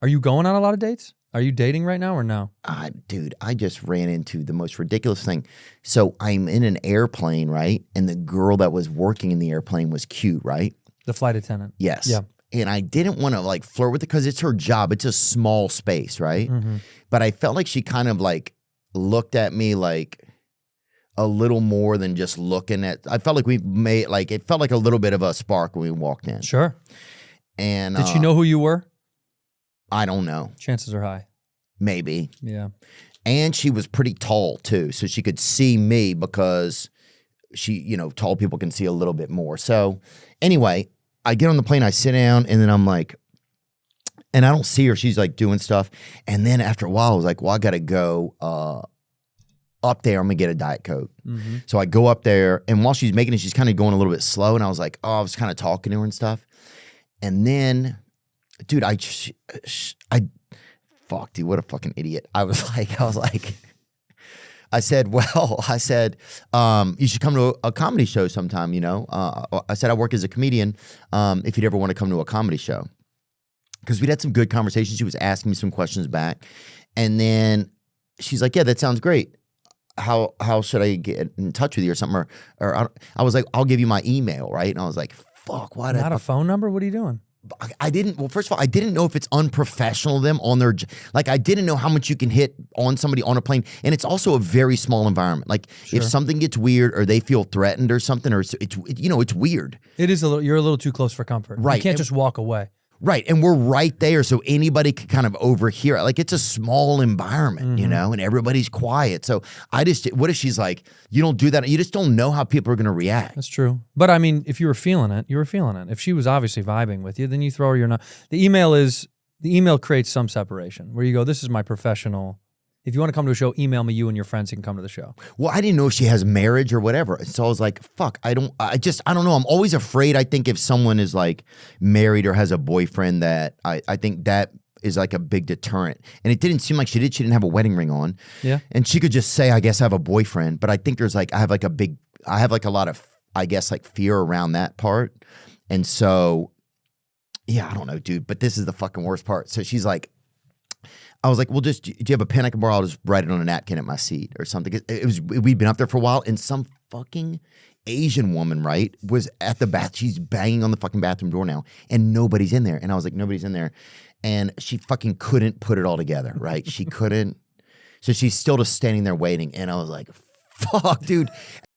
Are you going on a lot of dates? Are you dating right now or no? Dude, I just ran into the most ridiculous thing. So I'm in an airplane, right? And the girl that was working in the airplane was cute, right? The flight attendant. Yes. Yeah. And I didn't want to like flirt with it because it's her job. It's a small space, right? But I felt like she kind of like looked at me like a little more than just looking at. I felt like we made like it felt like a little bit of a spark when we walked in. Sure. And did she know who you were? I don't know. Chances are high. Maybe. Yeah. And she was pretty tall too, so she could see me because she, you know, tall people can see a little bit more. So anyway, I get on the plane, I sit down, and then I'm like, and I don't see her. She's like doing stuff. And then after a while, I was like, well, I got to go up there. I'm going to get a Diet Coke. So I go up there, and while she's making it, she's kind of going a little bit slow. And I was like, oh, I was kind of talking to her and stuff. And then, dude, fuck, dude, what a fucking idiot. I said, you should come to a comedy show sometime, you know? I said, I work as a comedian, if you'd ever want to come to a comedy show. Because we'd had some good conversations. She was asking me some questions back. And then she's like, yeah, that sounds great. How should I get in touch with you or something? Or I was like, I'll give you my email, right? And I was like, fuck, why? Not a phone number? What are you doing? I didn't, well, first of all, I didn't know if it's unprofessional of them on their, like, I didn't know how much you can hit on somebody on a plane. And it's also a very small environment. Like, if something gets weird or they feel threatened or something, or it's you know, it's weird. It is you're a little too close for comfort. Right. You can't just walk away. Right. And we're right there, so anybody could kind of overhear it. Like, it's a small environment, you know, and everybody's quiet. So what if she's like, you don't do that? You just don't know how people are going to react. That's true. But I mean, if you were feeling it, you were feeling it. If she was obviously vibing with you, then you throw her your number. The email creates some separation where you go, this is my professional. If you want to come to a show, email me, you and your friends can come to the show. Well, I didn't know if she has marriage or whatever. So I was like, fuck, I don't know. I'm always afraid. I think if someone is like married or has a boyfriend, that I think that is like a big deterrent. And it didn't seem like she did. She didn't have a wedding ring on. Yeah. And she could just say, I guess I have a boyfriend. But I think there's like, I have like a lot of, I guess, like fear around that part. And so, yeah, I don't know, dude. But this is the fucking worst part. So she's like, I was like, well, do you have a pen I can borrow? I'll just write it on a napkin at my seat or something. We'd been up there for a while, and some fucking Asian woman, right, was at the bath. She's banging on the fucking bathroom door now, and nobody's in there. And I was like, nobody's in there. And she fucking couldn't put it all together, right? She couldn't. So she's still just standing there waiting. And I was like, fuck, dude.